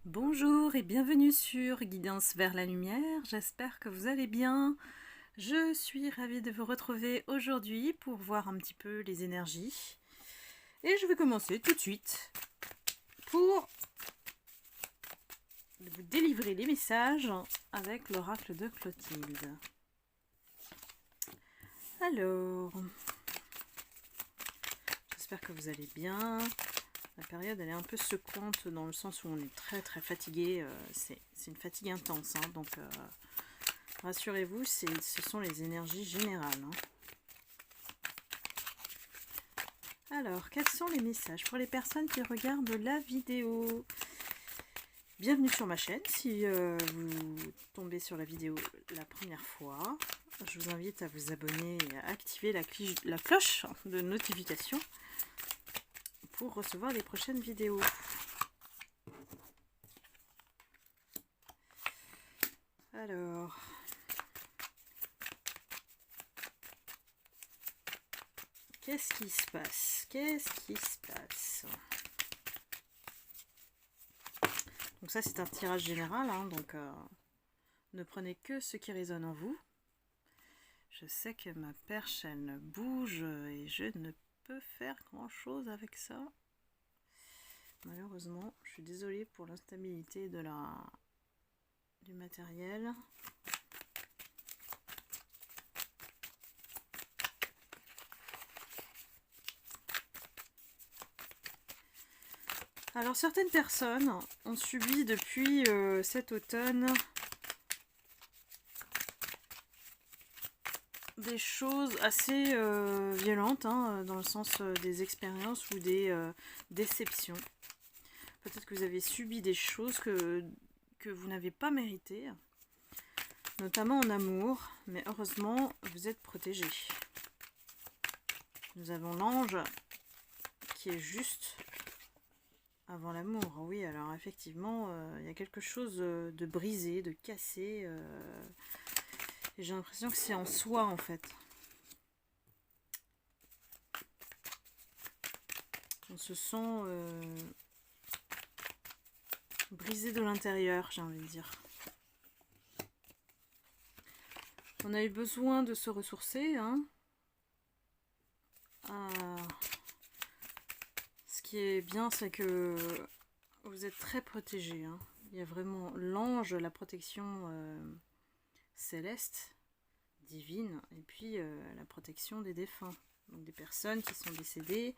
Bonjour et bienvenue sur Guidance vers la lumière, j'espère que vous allez bien. Je suis ravie de vous retrouver aujourd'hui pour voir un petit peu les énergies. Et je vais commencer tout de suite pour vous délivrer les messages avec l'oracle de Clotilde. Alors, j'espère que vous allez bien. La période elle est un peu secouante dans le sens où on est très fatigué, c'est une fatigue intense, hein, donc rassurez-vous, ce sont les énergies générales. Hein. Alors, quels sont les messages pour les personnes qui regardent la vidéo? Bienvenue sur ma chaîne, si vous tombez sur la vidéo la première fois. Je vous invite à vous abonner et à activer la cloche de notification pour recevoir les prochaines vidéos. Alors, qu'est-ce qui se passe? Qu'est-ce qui se passe? Donc ça, c'est un tirage général, hein, donc ne prenez que ce qui résonne en vous. Je sais que ma perche, elle bouge et je ne peux faire grand-chose avec ça. Malheureusement, je suis désolée pour l'instabilité du matériel. Alors certaines personnes ont subi depuis cet automne des choses assez violentes, hein, dans le sens des expériences ou des déceptions. Peut-être que vous avez subi des choses que vous n'avez pas méritées, notamment en amour, mais heureusement vous êtes protégés. Nous avons l'ange qui est juste avant l'amour. Oui, alors effectivement, il y a quelque chose de brisé, de cassé, et j'ai l'impression que c'est en soi en fait. On se sent brisé de l'intérieur, j'ai envie de dire. On a eu besoin de se ressourcer, hein. Ce qui est bien, c'est que vous êtes très protégés, hein. Il y a vraiment l'ange, la protection céleste, divine, et puis la protection des défunts, donc des personnes qui sont décédées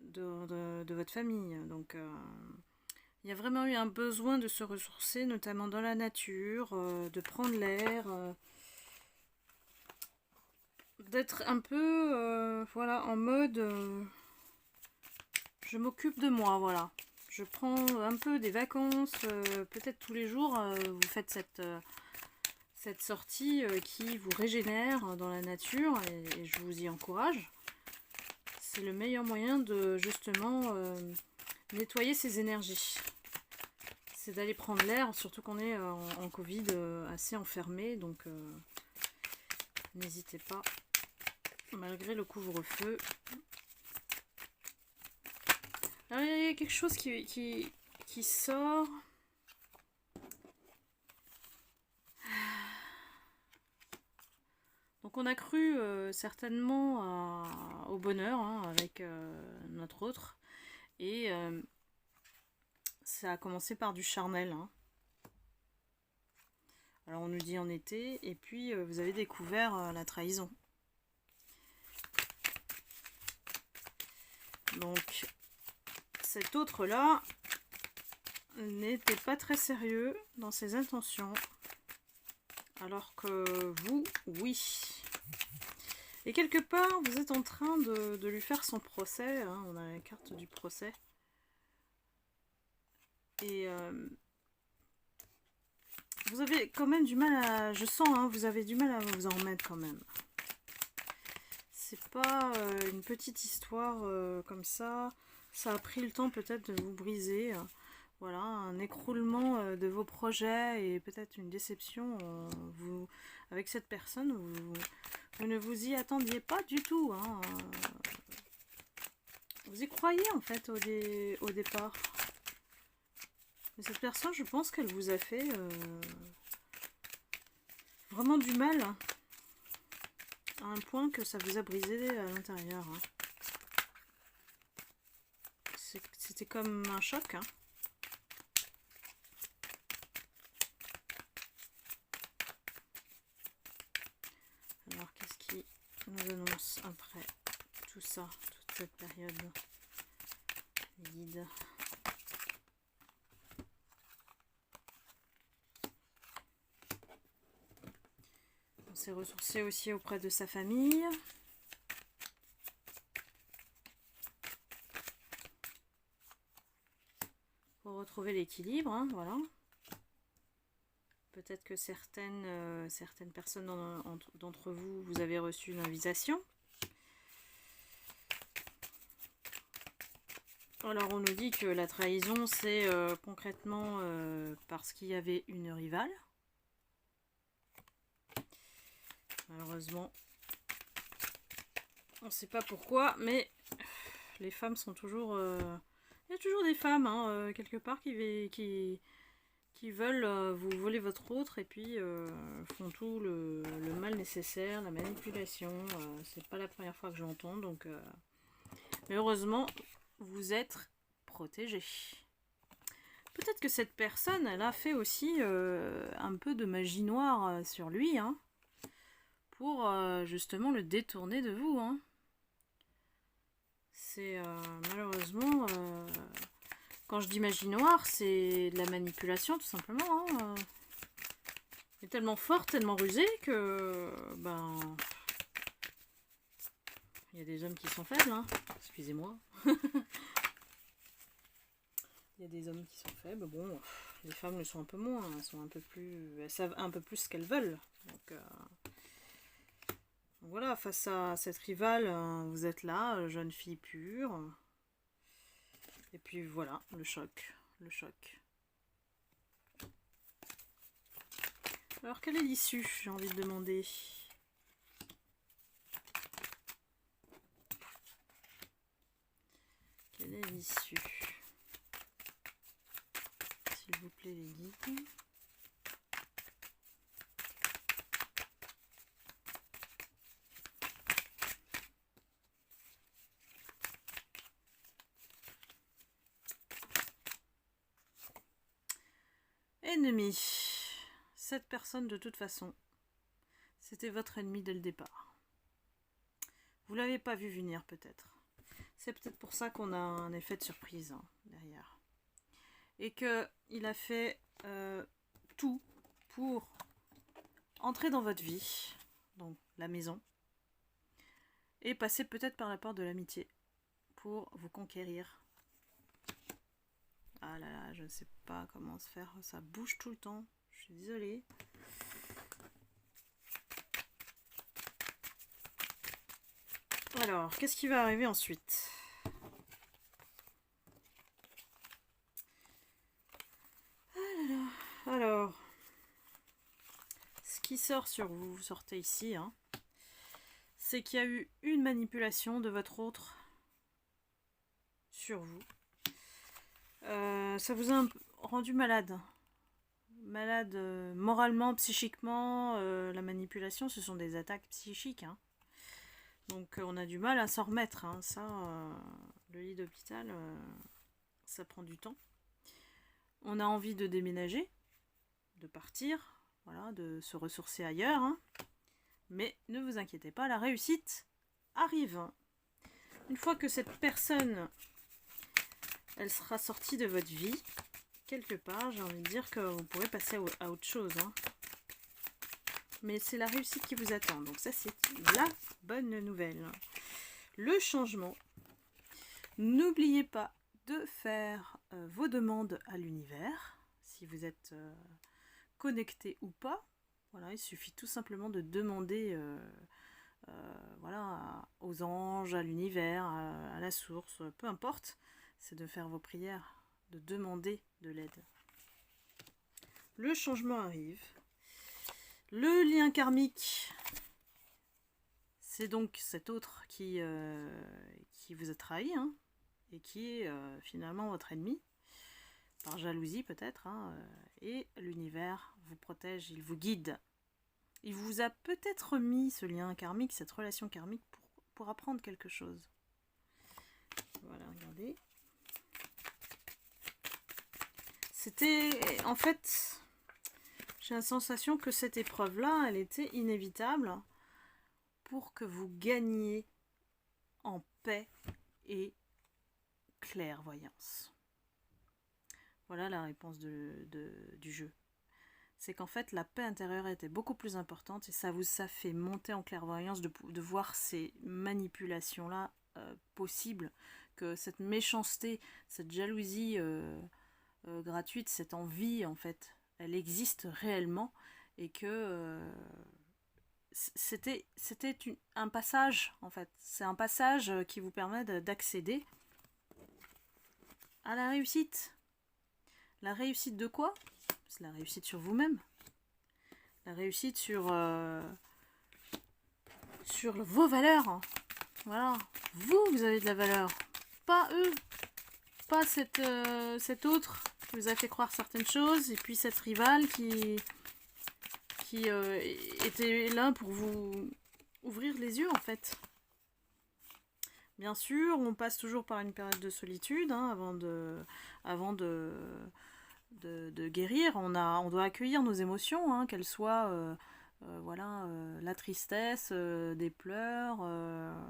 de votre famille. Donc il y a vraiment eu un besoin de se ressourcer, notamment dans la nature, de prendre l'air, d'être un peu voilà, en mode je m'occupe de moi, voilà. Je prends un peu des vacances, peut-être tous les jours, vous faites cette sortie qui vous régénère dans la nature et je vous y encourage. C'est le meilleur moyen de justement nettoyer ses énergies. C'est d'aller prendre l'air, surtout qu'on est en Covid assez enfermé, donc n'hésitez pas, malgré le couvre-feu. Alors il y a quelque chose qui sort. Donc on a cru certainement au bonheur, hein, avec notre autre. Et ça a commencé par du charnel. Hein. Alors on nous dit en été, et puis vous avez découvert la trahison. Donc cet autre-là n'était pas très sérieux dans ses intentions. Alors que vous, oui. Et quelque part, vous êtes en train de lui faire son procès. Hein, on a la carte du procès. Et vous avez quand même du mal à... Je sens, hein, vous avez du mal à vous en remettre quand même. C'est pas une petite histoire comme ça. Ça a pris le temps peut-être de vous briser. Voilà, un écroulement de vos projets et peut-être une déception avec cette personne. Vous ne vous y attendiez pas du tout. Hein. Vous y croyez en fait au départ. Mais cette personne, je pense qu'elle vous a fait vraiment du mal, hein, à un point que ça vous a brisé à l'intérieur. Hein. C'était comme un choc. Hein. Alors, qu'est-ce qui nous annonce après tout ça, toute cette période guide? On s'est ressourcé aussi auprès de sa famille. Pour retrouver l'équilibre, hein, voilà. Peut-être que certaines personnes d'entre vous, vous avez reçu une invitation. Alors on nous dit que la trahison, c'est concrètement parce qu'il y avait une rivale. Malheureusement, on ne sait pas pourquoi, mais les femmes sont toujours... il y a toujours des femmes, hein, quelque part, qui veulent vous voler votre autre et puis font tout le mal nécessaire, la manipulation. C'est pas la première fois que j'entends, donc... mais heureusement, vous êtes protégés. Peut-être que cette personne, elle a fait aussi un peu de magie noire sur lui, hein, pour justement le détourner de vous. Hein. C'est malheureusement, quand je dis magie noire, c'est de la manipulation tout simplement. Hein. Elle est tellement forte, tellement rusée que ben il y a des hommes qui sont faibles. Hein. Excusez-moi. Il y a des hommes qui sont faibles. Bon, les femmes le sont un peu moins. Elles sont un peu plus, elles savent un peu plus ce qu'elles veulent. Donc voilà, face à cette rivale, vous êtes là, jeune fille pure. Et puis voilà, le choc. Le choc. Alors, quelle est l'issue, j'ai envie de demander? Quelle est l'issue? S'il vous plaît, les guides. Ennemi. Cette personne, de toute façon, c'était votre ennemi dès le départ. Vous l'avez pas vu venir, peut-être. C'est peut-être pour ça qu'on a un effet de surprise, hein, derrière. Et qu'il a fait tout pour entrer dans votre vie, donc la maison, et passer peut-être par la porte de l'amitié pour vous conquérir. Ah là là, je ne sais pas comment se faire, ça bouge tout le temps, je suis désolée. Alors, qu'est-ce qui va arriver ensuite? Alors, ce qui sort sur vous, vous sortez ici, hein, c'est qu'il y a eu une manipulation de votre autre sur vous. Ça vous a rendu malade. Malade moralement, psychiquement. La manipulation, ce sont des attaques psychiques. Hein. Donc on a du mal à s'en remettre. Hein. Ça, le lit d'hôpital, ça prend du temps. On a envie de déménager, de partir, voilà, de se ressourcer ailleurs. Hein. Mais ne vous inquiétez pas, la réussite arrive. Une fois que cette personne, elle sera sortie de votre vie, quelque part, j'ai envie de dire que vous pourrez passer à autre chose. Hein. Mais c'est la réussite qui vous attend. Donc ça, c'est la bonne nouvelle. Le changement. N'oubliez pas de faire vos demandes à l'univers, si vous êtes connecté ou pas. Voilà, il suffit tout simplement de demander voilà, aux anges, à l'univers, à la source, peu importe. C'est de faire vos prières, de demander de l'aide. Le changement arrive. Le lien karmique, c'est donc cet autre qui vous a trahi, hein, et qui est finalement votre ennemi. par jalousie peut-être, hein, et l'univers vous protège, il vous guide. Il vous a peut-être mis ce lien karmique, cette relation karmique pour apprendre quelque chose. Voilà, regardez. C'était, en fait, j'ai la sensation que cette épreuve-là, elle était inévitable pour que vous gagniez en paix et clairvoyance. Voilà la réponse du jeu. C'est qu'en fait, la paix intérieure était beaucoup plus importante et ça vous a fait monter en clairvoyance de voir ces manipulations-là possibles, que cette méchanceté, cette jalousie gratuite, cette envie, en fait, elle existe réellement et que c'était un passage, en fait. C'est un passage qui vous permet d'accéder à la réussite. La réussite de quoi? C'est la réussite sur vous-même. La réussite sur vos valeurs. Voilà. Vous avez de la valeur. Pas eux. Pas cet autre qui vous a fait croire certaines choses. Et puis cette rivale qui était là pour vous ouvrir les yeux, en fait. Bien sûr, on passe toujours par une période de solitude, hein, avant de guérir. On doit accueillir nos émotions, hein, qu'elles soient voilà, la tristesse, des pleurs.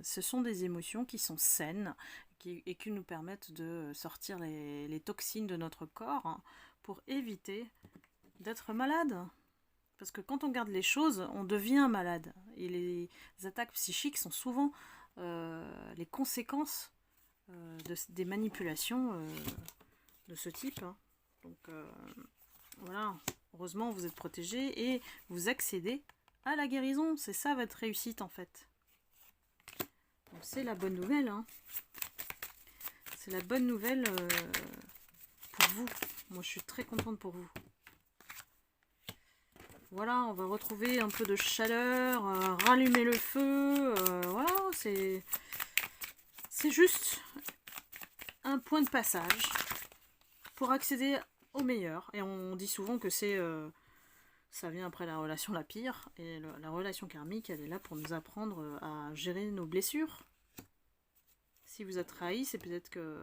Ce sont des émotions qui sont saines et qui nous permettent de sortir les toxines de notre corps, hein, pour éviter d'être malade. Parce que quand on garde les choses, on devient malade. Et les attaques psychiques sont souvent les conséquences des manipulations de ce type, hein. Donc voilà, heureusement vous êtes protégé et vous accédez à la guérison. C'est ça votre réussite, en fait. Donc c'est la bonne nouvelle, hein. C'est la bonne nouvelle pour vous. Moi je suis très contente pour vous. Voilà, on va retrouver un peu de chaleur, rallumer le feu. Voilà, c'est juste un point de passage pour accéder au meilleur. Et on dit souvent que ça vient après la relation la pire. Et la relation karmique, elle est là pour nous apprendre à gérer nos blessures. Si vous êtes trahi, c'est peut-être que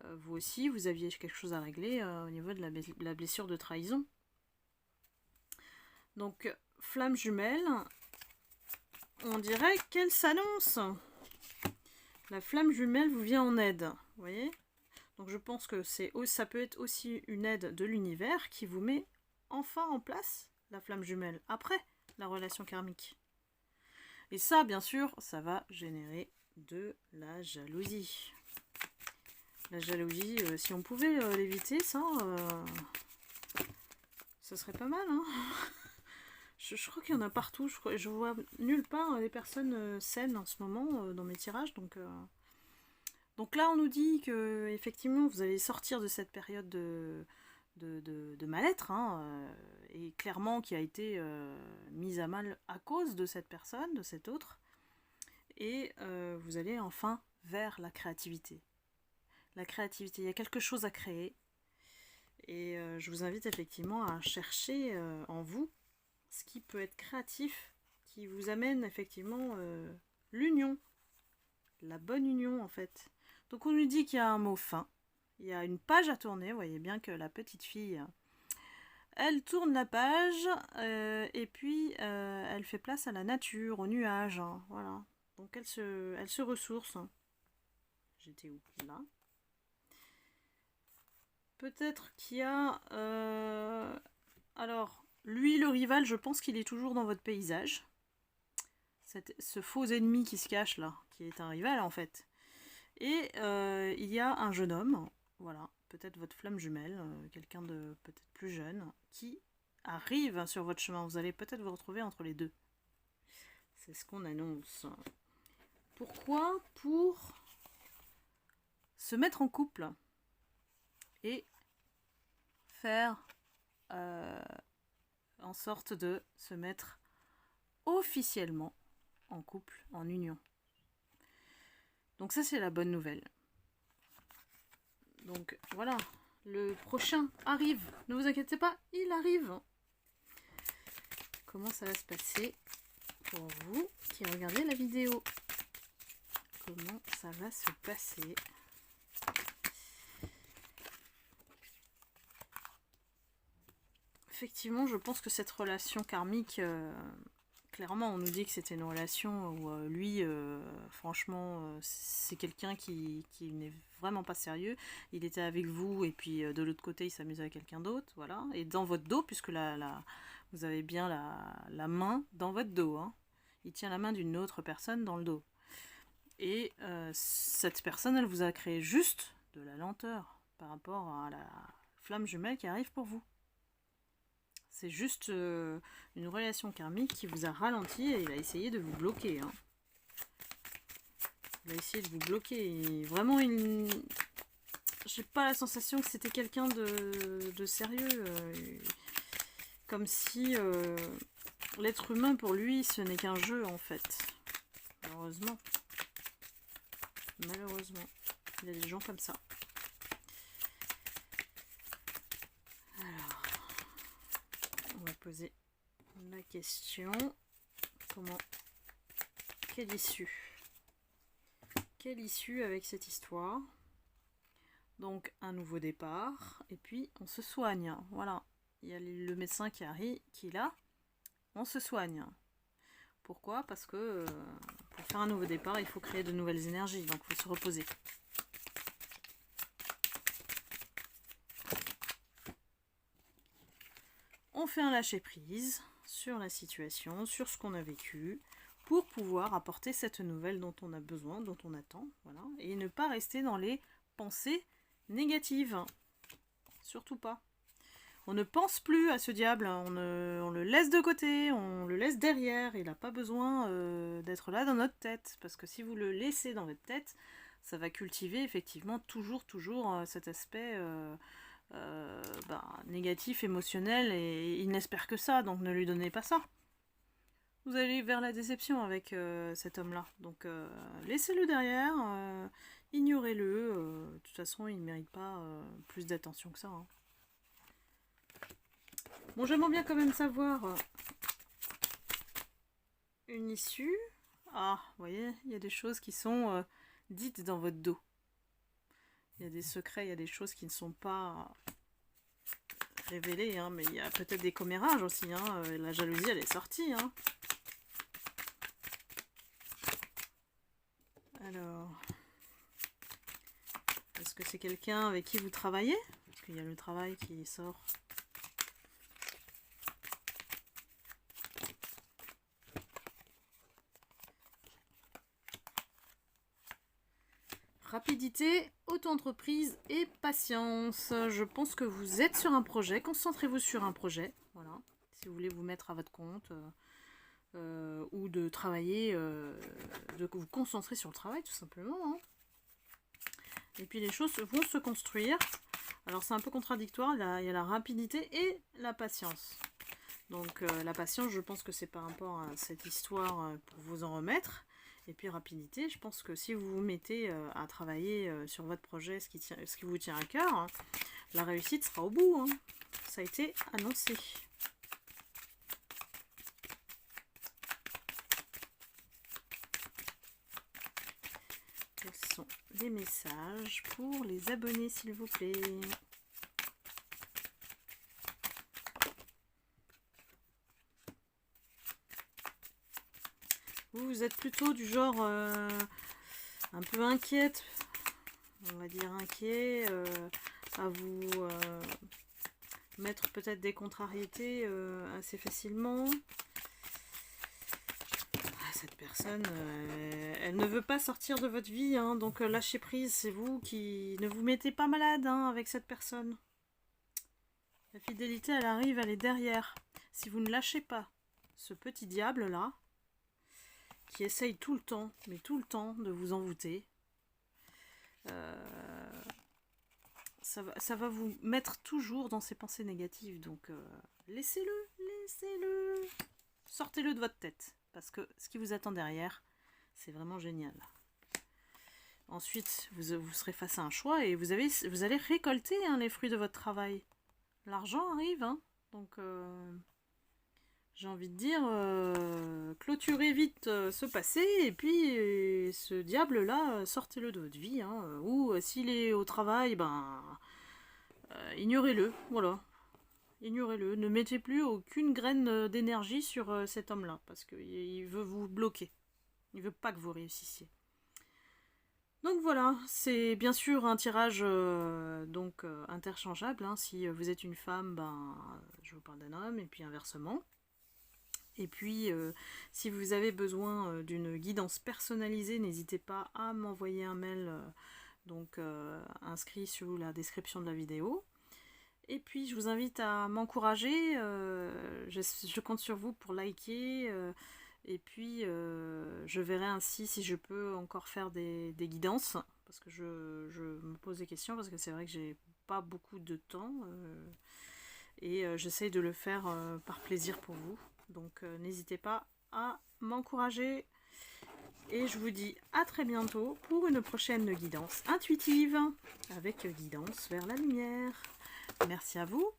vous aussi, vous aviez quelque chose à régler au niveau de la blessure de trahison. Donc, flamme jumelle, on dirait qu'elle s'annonce. La flamme jumelle vous vient en aide, vous voyez? Donc je pense que ça peut être aussi une aide de l'univers qui vous met enfin en place la flamme jumelle après la relation karmique. Et ça, bien sûr, ça va générer de la jalousie. La jalousie, si on pouvait l'éviter, ça serait pas mal, hein. Je crois qu'il y en a partout. Je vois nulle part des personnes saines en ce moment dans mes tirages. Donc là, on nous dit que effectivement, vous allez sortir de cette période de mal-être, hein, et clairement qui a été mise à mal à cause de cette personne, de cet autre. Et vous allez enfin vers la créativité. La créativité, il y a quelque chose à créer. Et je vous invite effectivement à chercher en vous ce qui peut être créatif, qui vous amène effectivement l'union, la bonne union, en fait. Donc on nous dit qu'il y a un mot fin, il y a une page à tourner. Vous voyez bien que la petite fille, elle tourne la page et puis elle fait place à la nature, aux nuages, hein, voilà. Donc elle se ressource. J'étais où? Là. Peut-être qu'il y a... alors... Lui, le rival, je pense qu'il est toujours dans votre paysage. Ce faux ennemi qui se cache là, qui est un rival en fait. Et il y a un jeune homme, voilà, peut-être votre flamme jumelle, quelqu'un de peut-être plus jeune, qui arrive sur votre chemin. Vous allez peut-être vous retrouver entre les deux. C'est ce qu'on annonce. Pourquoi? Pour se mettre en couple et faire... en sorte de se mettre officiellement en couple, en union. Donc ça, c'est la bonne nouvelle. Donc voilà, Le prochain arrive. Ne vous inquiétez pas, il arrive. Comment ça va se passer pour vous qui regardez la vidéo? Comment ça va se passer? Effectivement, je pense que cette relation karmique, clairement, on nous dit que c'était une relation où lui, franchement, c'est quelqu'un qui n'est vraiment pas sérieux. Il était avec vous et puis de l'autre côté, il s'amusait avec quelqu'un d'autre, voilà. Et dans votre dos, puisque vous avez bien la main dans votre dos, hein. Il tient la main d'une autre personne dans le dos. Et cette personne, elle vous a créé juste de la lenteur par rapport à la flamme jumelle qui arrive pour vous. C'est juste une relation karmique qui vous a ralenti et il a essayé de vous bloquer. Hein. Il a essayé de vous bloquer. Et vraiment, j'ai pas la sensation que c'était quelqu'un de sérieux. Comme si l'être humain, pour lui, ce n'est qu'un jeu, en fait. Malheureusement. Malheureusement. Il y a des gens comme ça. Alors, on va poser la question. Quelle issue? Quelle issue avec cette histoire? Donc, un nouveau départ. Et puis, on se soigne. Voilà. Il y a le médecin qui arrive, qui est là. On se soigne. Pourquoi? Parce que pour faire un nouveau départ, il faut créer de nouvelles énergies. Donc, il faut se reposer. On fait un lâcher-prise sur la situation, sur ce qu'on a vécu, pour pouvoir apporter cette nouvelle dont on a besoin, dont on attend. Voilà. Et ne pas rester dans les pensées négatives. Surtout pas. On ne pense plus à ce diable, on le laisse de côté, on le laisse derrière. Il n'a pas besoin d'être là dans notre tête. Parce que si vous le laissez dans votre tête, ça va cultiver effectivement toujours cet aspect négatif, émotionnel. Et il n'espère que ça, donc ne lui donnez pas ça. Vous allez vers la déception avec cet homme-là. Donc laissez-le derrière, ignorez-le. De toute façon, il ne mérite pas plus d'attention que ça. Hein. Bon, j'aimerais bien quand même savoir une issue. Ah, vous voyez, il y a des choses qui sont dites dans votre dos. Il y a des secrets, il y a des choses qui ne sont pas révélées, hein, mais il y a peut-être des commérages aussi. Hein. La jalousie, elle est sortie. Hein. Alors, est-ce que c'est quelqu'un avec qui vous travaillez? Parce qu'il y a le travail qui sort. Rapidité, auto-entreprise et patience. Je pense que vous êtes sur un projet. Concentrez-vous sur un projet. Voilà. Si vous voulez vous mettre à votre compte ou de travailler, de vous concentrer sur le travail tout simplement. Hein. Et puis les choses vont se construire. Alors c'est un peu contradictoire. Il y a la rapidité et la patience. Donc la patience, je pense que c'est par rapport à cette histoire pour vous en remettre. Et puis rapidité, je pense que si vous vous mettez à travailler sur votre projet, ce qui vous tient à cœur, hein, la réussite sera au bout. Hein. Ça a été annoncé. Quels sont les messages pour les abonnés, s'il vous plaît? Vous êtes plutôt du genre un peu inquiète, on va dire inquiet, à vous mettre peut-être des contrariétés assez facilement. Cette personne, elle ne veut pas sortir de votre vie, hein, donc lâchez prise, c'est vous qui ne vous mettez pas malade hein, avec cette personne. La fidélité, elle arrive, elle est derrière. Si vous ne lâchez pas ce petit diable-là, qui essaye tout le temps, mais tout le temps, de vous envoûter, ça va vous mettre toujours dans ces pensées négatives. Donc, laissez-le, sortez-le de votre tête. Parce que ce qui vous attend derrière, c'est vraiment génial. Ensuite, vous serez face à un choix et vous allez récolter hein, les fruits de votre travail. L'argent arrive, hein, donc j'ai envie de dire, clôturez vite ce passé et puis ce diable-là, sortez-le de votre vie. Hein, ou s'il est au travail, ben ignorez-le, voilà. Ignorez-le, ne mettez plus aucune graine d'énergie sur cet homme-là, parce qu'il veut vous bloquer. Il veut pas que vous réussissiez. Donc voilà, c'est bien sûr un tirage interchangeable. Hein. Si vous êtes une femme, ben, je vous parle d'un homme, et puis inversement. Et puis, si vous avez besoin d'une guidance personnalisée, n'hésitez pas à m'envoyer un mail inscrit sous la description de la vidéo. Et puis, je vous invite à m'encourager. Je compte sur vous pour liker. Et puis, je verrai ainsi si je peux encore faire des guidances. Parce que je me pose des questions, parce que c'est vrai que j'ai pas beaucoup de temps. Et j'essaye de le faire par plaisir pour vous. Donc, n'hésitez pas à m'encourager. Et je vous dis à très bientôt pour une prochaine guidance intuitive avec guidance vers la lumière. Merci à vous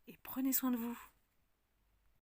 et prenez soin de vous.